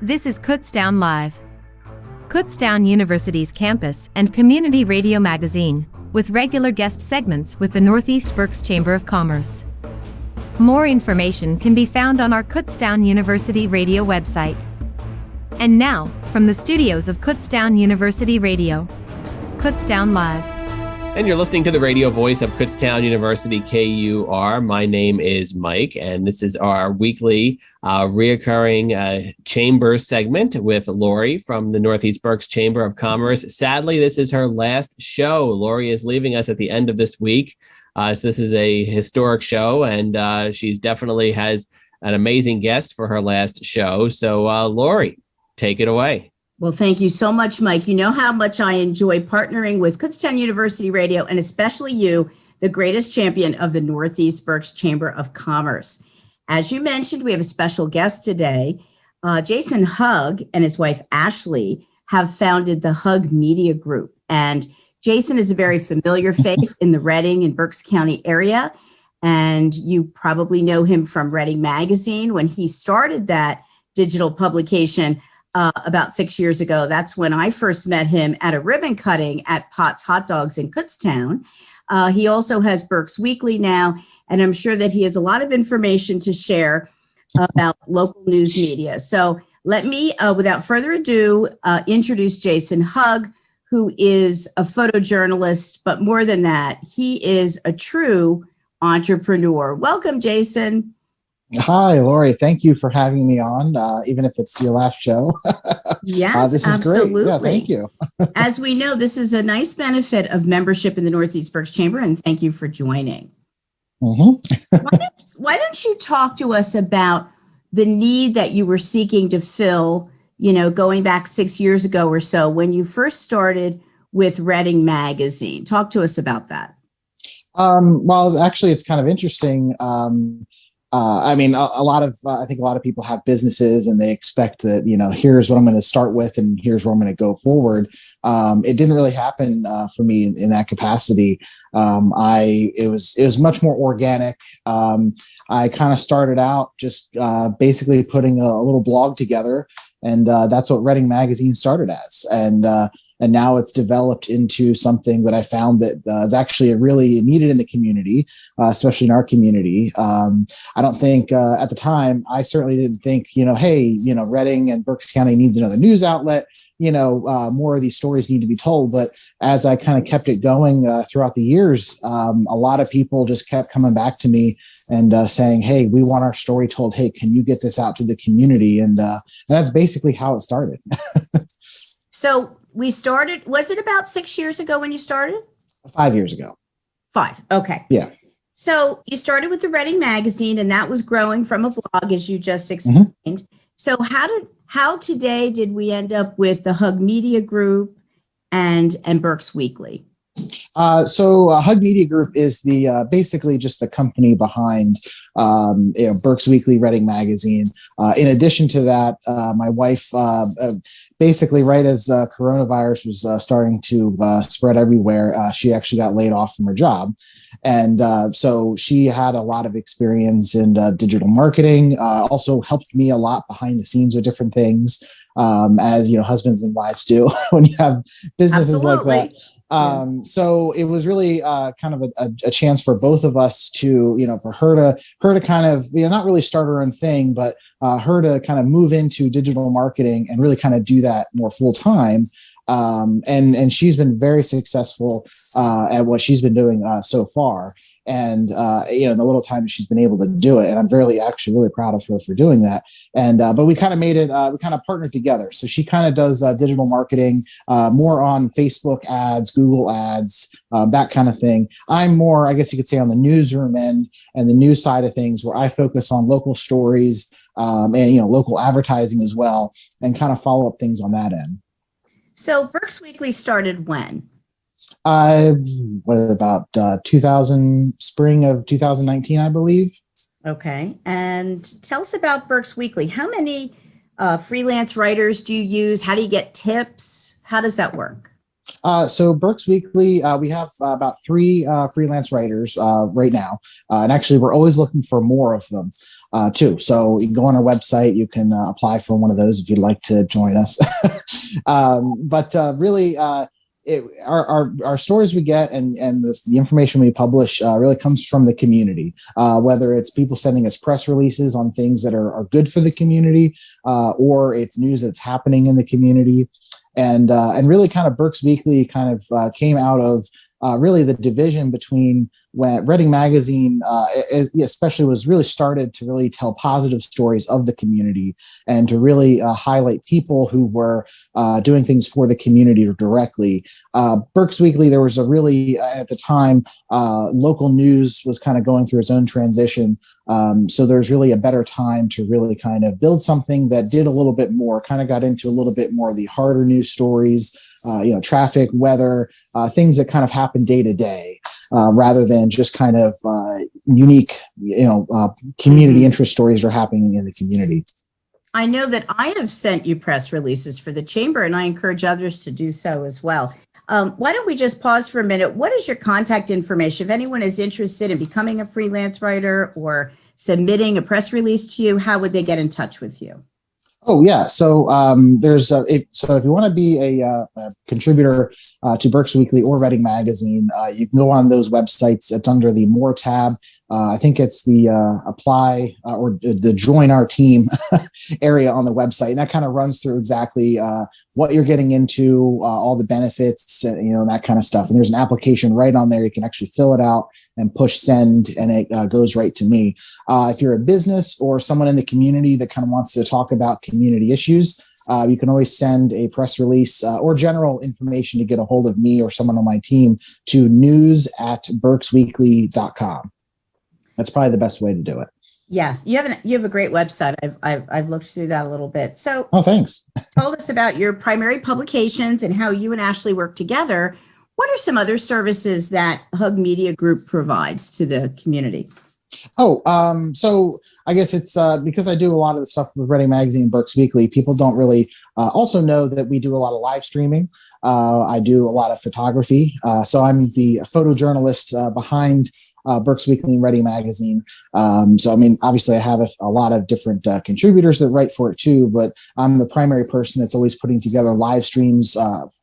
This is Kutztown Live, Kutztown University's campus and community radio magazine, with regular guest segments with the Northeast Berks Chamber of Commerce. More information can be found on our Kutztown University radio website. And now, from the studios of Kutztown University Radio, Kutztown Live. And you're listening to the radio voice of Kutztown University, KUR. My name is Mike, and this is our weekly reoccurring chamber segment with Lori from the Northeast Berks Chamber of Commerce. Sadly, this is her last show. Lori is leaving us at the end of this week. So this is a historic show, and she's definitely has an amazing guest for her last show. So, Lori, take it away. Well, thank you so much, Mike. You know how much I enjoy partnering with Kutztown University Radio, and especially you, the greatest champion of the Northeast Berks Chamber of Commerce. As you mentioned, we have a special guest today. Jason Hugg and his wife, Ashley, have founded the Hugg Media Group. And Jason is a very familiar face in the Reading and Berks County area. And you probably know him from Reading Magazine when he started that digital publication about 6 years ago. That's when I first met him at a ribbon cutting at Potts Hot Dogs in Kutztown. He also has Berks Weekly now, and I'm sure that he has a lot of information to share about local news media. So let me, without further ado, introduce Jason Hugg, who is a photojournalist, but more than that, he is a true entrepreneur. Welcome, Jason. Hi, Lori. Thank you for having me on, even if it's your last show. Yes, this is absolutely. Great. Yeah, thank you. As we know, this is a nice benefit of membership in the Northeast Berks Chamber, and thank you for joining. Mm-hmm. Why don't you talk to us about the need that you were seeking to fill, going back 6 years ago or so when you first started with Reading Magazine? Talk to us about that. Well, actually, it's kind of interesting. I think a lot of people have businesses and they expect that, here's what I'm going to start with and here's where I'm going to go forward. It didn't really happen for me in that capacity. It was much more organic. I kind of started out just basically putting a little blog together, and that's what Reading Magazine started as. And now it's developed into something that I found that is actually really needed in the community, especially in our community. I don't think at the time, I certainly didn't think, hey, Reading and Berks County needs another news outlet. More of these stories need to be told. But as I kind of kept it going throughout the years, a lot of people just kept coming back to me and saying, hey, we want our story told. Hey, can you get this out to the community? And that's basically how it started. So we started, was it about 6 years ago when you started? 5 years ago. 5. Okay. Yeah. So you started with the Reading Magazine, and that was growing from a blog, as you just explained. Mm-hmm. So how today did we end up with the Hugg Media Group and Berks Weekly? So Hugg Media Group is the basically just the company behind Berks Weekly, Reading Magazine. In addition to that, my wife basically right as coronavirus was starting to spread everywhere, she actually got laid off from her job. And so she had a lot of experience in digital marketing, also helped me a lot behind the scenes with different things, as husbands and wives do when you have businesses Absolutely. like that. So it was really kind of a chance for both of us to, for her to kind of, not really start her own thing, but her to kind of move into digital marketing and really kind of do that more full time. And she's been very successful at what she's been doing so far. And, in the little time she's been able to do it. And I'm actually really proud of her for doing that. And, but we kind of made it, we kind of partnered together. So she kind of does digital marketing, more on Facebook ads, Google ads, that kind of thing. I'm more, I guess you could say, on the newsroom end and the news side of things, where I focus on local stories, and, local advertising as well, and kind of follow up things on that end. So Berks Weekly started when? About 2000, spring of 2019, I believe. Okay. And tell us about Berks Weekly. How many freelance writers do you use? How do you get tips? How does that work? So Berks Weekly, we have about three freelance writers right now, and actually we're always looking for more of them too. So you can go on our website, you can apply for one of those if you'd like to join us. But really, our stories we get and the information we publish really comes from the community, whether it's people sending us press releases on things that are good for the community, or it's news that's happening in the community. And really kind of Berks Weekly kind of came out of really the division between when Reading Magazine, especially, was really started to really tell positive stories of the community and to really highlight people who were doing things for the community directly. Berks Weekly, there was a really, at the time, local news was kind of going through its own transition. So there's really a better time to really kind of build something that did a little bit more, kind of got into a little bit more of the harder news stories, traffic, weather, things that kind of happen day to day, rather than just kind of unique, community interest stories are happening in the community. I know that I have sent you press releases for the chamber, and I encourage others to do so as well. Why don't we just pause for a minute? What is your contact information? If anyone is interested in becoming a freelance writer or submitting a press release to you, how would they get in touch with you? Oh yeah, so if you want to be a contributor to Berks Weekly or Reading Magazine, you can go on those websites. It's under the More tab. I think it's the apply or the join our team area on the website, and that kind of runs through exactly what you're getting into, all the benefits, that kind of stuff. And there's an application right on there. You can actually fill it out and push send, and it goes right to me. If you're a business or someone in the community that kind of wants to talk about community issues, you can always send a press release or general information to get a hold of me or someone on my team to news@berksweekly.com. That's probably the best way to do it. Yes, you have a great website. I've looked through that a little bit. So, thanks. Told us about your primary publications and how you and Ashley work together. What are some other services that Hugg Media Group provides to the community? So I guess it's because I do a lot of the stuff with Reading Magazine and Berks Weekly. People don't really also know that we do a lot of live streaming. I do a lot of photography. So I'm the photojournalist behind Berks Weekly and Reading Magazine. So, I mean, obviously I have a lot of different contributors that write for it too, but I'm the primary person that's always putting together live streams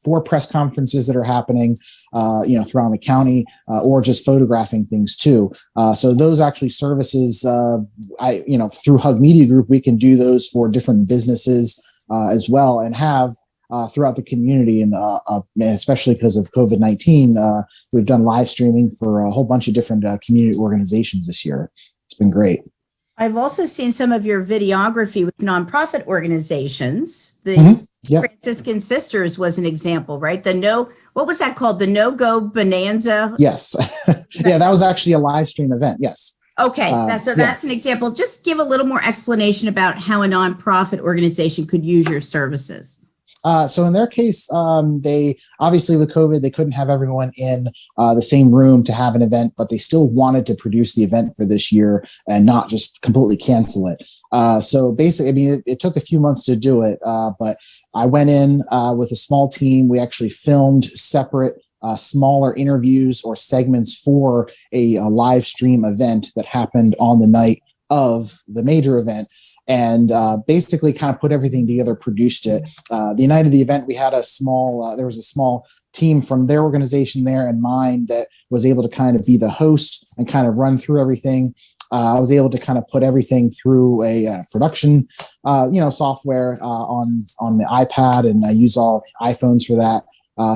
for press conferences that are happening, throughout the county, or just photographing things too. So those actually services, through Hugg Media Group, we can do those for different businesses as well, and have throughout the community. And especially because of COVID-19, we've done live streaming for a whole bunch of different community organizations this year. It's been great. I've also seen some of your videography with nonprofit organizations. The Franciscan Sisters was an example, right? What was that called? The No-Go Bonanza? Yes. Yeah, that was actually a live stream event. Yes. Okay, that's an example. Just give a little more explanation about how a nonprofit organization could use your services. So in their case, they obviously with COVID, they couldn't have everyone in the same room to have an event, but they still wanted to produce the event for this year and not just completely cancel it. So basically, I mean, it took a few months to do it, but I went in with a small team. We actually filmed separate smaller interviews or segments for a live stream event that happened on the night of the major event, and basically kind of put everything together, produced it. The night of the event, we had there was a small team from their organization there and mine that was able to kind of be the host and kind of run through everything. I was able to kind of put everything through a production, software on the iPad, and I use all iPhones for that.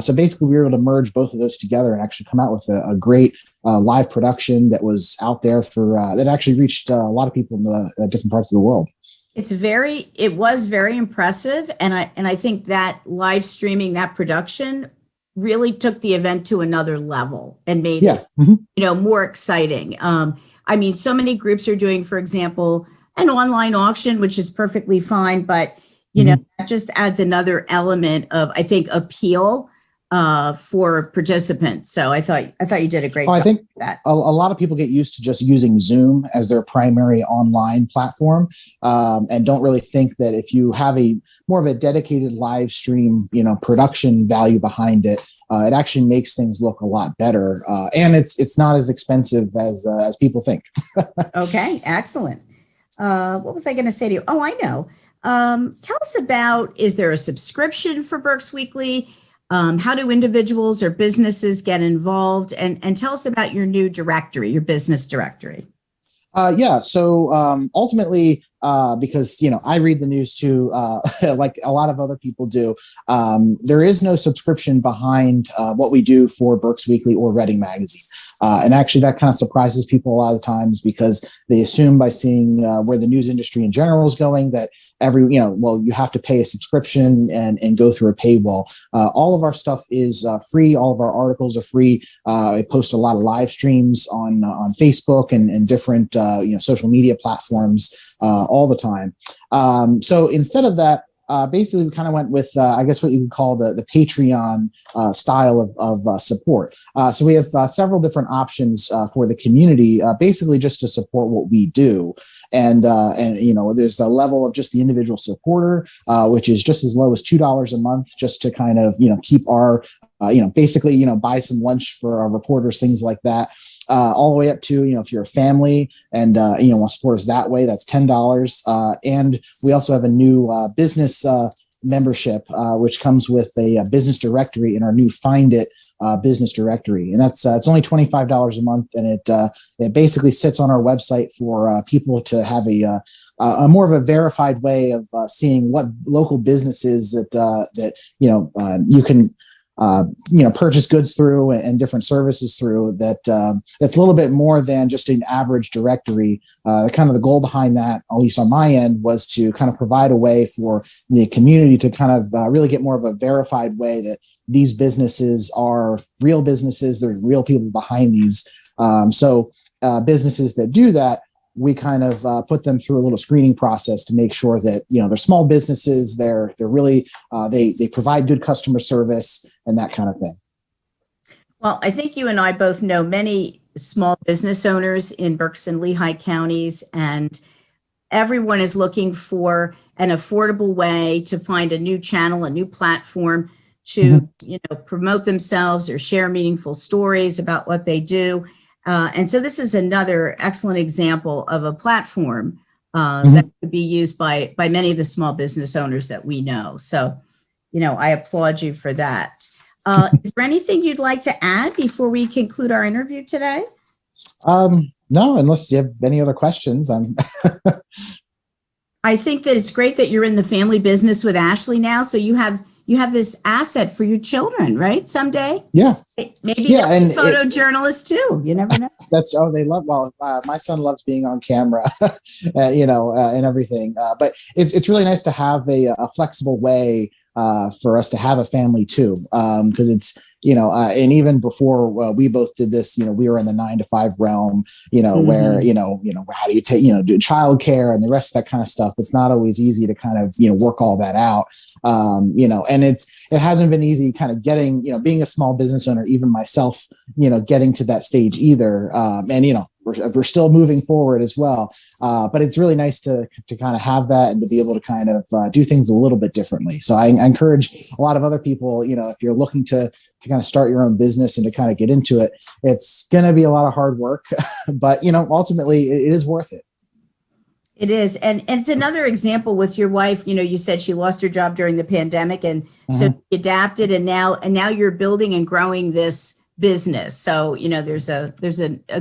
So basically, we were able to merge both of those together and actually come out with a great live production that was out there that actually reached a lot of people in the different parts of the world. It was very impressive, and I think that live streaming, that production, really took the event to another level and made it more exciting. I mean, so many groups are doing, for example, an online auction, which is perfectly fine, but that just adds another element of, I think, appeal for participants. So I thought you did a great job. I think with that. A lot of people get used to just using Zoom as their primary online platform, and don't really think that if you have a more of a dedicated live stream, production value behind it, it actually makes things look a lot better, and it's not as expensive as people think. Okay, excellent. What was I going to say to you? Oh, I know. Tell us about, is there a subscription for Berks Weekly? How do individuals or businesses get involved? And tell us about your new directory, your business directory. So ultimately, because I read the news too, like a lot of other people do. There is no subscription behind what we do for Berks Weekly or Reading Magazine, and actually that kind of surprises people a lot of times because they assume by seeing where the news industry in general is going that you have to pay a subscription and go through a paywall. All of our stuff is free. All of our articles are free. I post a lot of live streams on Facebook and different social media platforms all the time. So instead of that, basically we kind of went with, I guess what you could call the Patreon style of support. So we have several different options for the community, basically just to support what we do. And there's a level of just the individual supporter, which is just as low as $2 a month, just to kind of, keep our, basically, buy some lunch for our reporters, things like that. All the way up to, if you're a family and, want to support us that way, that's $10. And we also have a new business membership, which comes with a business directory in our new Find It business directory. And that's it's only $25 a month. And it basically sits on our website for people to have a more of a verified way of seeing what local businesses that you can purchase goods through and different services through that's a little bit more than just an average directory. Kind of the goal behind that, at least on my end, was to kind of provide a way for the community to kind of really get more of a verified way that these businesses are real businesses. There's real people behind these. So businesses that do that, we kind of put them through a little screening process to make sure that they're small businesses. They're really they provide good customer service and that kind of thing. Well, I think you and I both know many small business owners in Berks and Lehigh counties, and everyone is looking for an affordable way to find a new channel, a new platform to promote themselves or share meaningful stories about what they do. And so this is another excellent example of a platform that could be used by many of the small business owners that we know. So, I applaud you for that. Is there anything you'd like to add before we conclude our interview today? No, unless you have any other questions. I think that it's great that you're in the family business with Ashley now. So you have this asset for your children, right? Someday. Yeah. Maybe they'll be photojournalists too. You never know. They love, my son loves being on camera, and everything. But it's really nice to have a flexible way for us to have a family too. Because it's, and even before we both did this, we were in the 9-to-5 realm, where, how do you take, do childcare and the rest of that kind of stuff. It's not always easy to kind of, work all that out. And it hasn't been easy kind of getting, being a small business owner, even myself, getting to that stage either. And, we're still moving forward as well. But it's really nice to kind of have that and to be able to kind of do things a little bit differently. So I encourage a lot of other people, if you're looking to kind of start your own business and to kind of get into it, it's going to be a lot of hard work, but, ultimately it is worth it. It is. And it's another example with your wife. You said she lost her job during the pandemic, and so she adapted, and now you're building and growing this business. So, there's a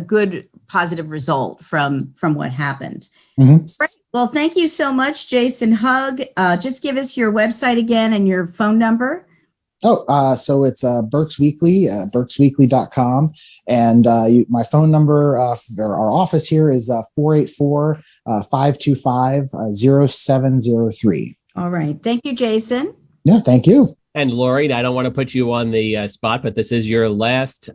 good positive result from what happened. Right. Well, thank you so much, Jason Hugg. Just give us your website again and your phone number. So it's Berks Weekly, berksweekly.com. And my phone number, our office here is 484-525-0703. All right. Thank you, Jason. Yeah, thank you. And Lori, I don't want to put you on the spot, but this is your last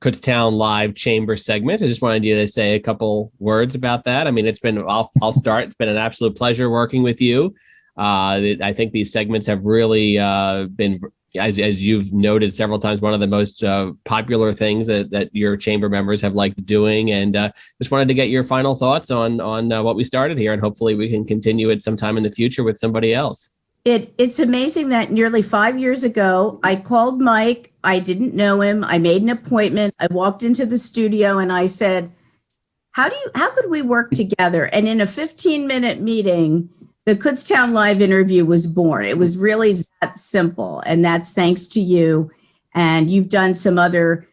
Kutztown Live Chamber segment. I just wanted you to say a couple words about that. I mean, I'll start. It's been an absolute pleasure working with you. I think these segments have really been as you've noted several times, one of the most popular things that your chamber members have liked doing. And just wanted to get your final thoughts on what we started here, and hopefully we can continue it sometime in the future with somebody else. It's amazing that nearly 5 years ago, I called Mike. I didn't know him. I made an appointment. I walked into the studio and I said, how could we work together? And in a 15-minute meeting, the Kutztown Live interview was born. It was really that simple. And that's thanks to you. And you've done some other,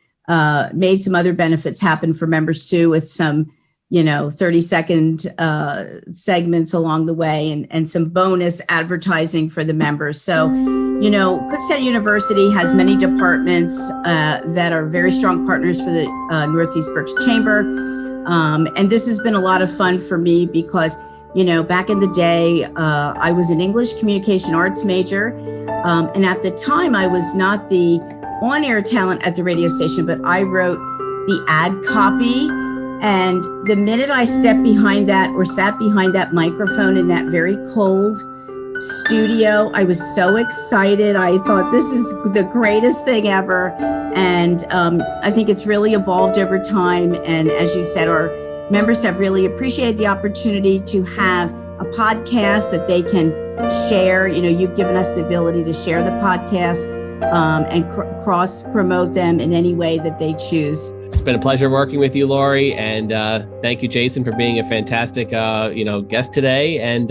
made some other benefits happen for members too, with some, 30-second segments along the way, and some bonus advertising for the members. So, Kutztown University has many departments that are very strong partners for the Northeast Berks Chamber. And this has been a lot of fun for me because, back in the day, I was an English communication arts major. And at the time, I was not the on-air talent at the radio station, but I wrote the ad copy. And the minute I stepped behind that, or sat behind that microphone in that very cold studio, I was so excited. I thought, this is the greatest thing ever. And I think it's really evolved over time. And as you said, our members have really appreciated the opportunity to have a podcast that they can share. You've given us the ability to share the podcast and cross promote them in any way that they choose. It's been a pleasure working with you, Lori, and thank you, Jason, for being a fantastic, guest today. And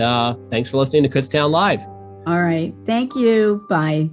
thanks for listening to Kutztown Live. All right. Thank you. Bye.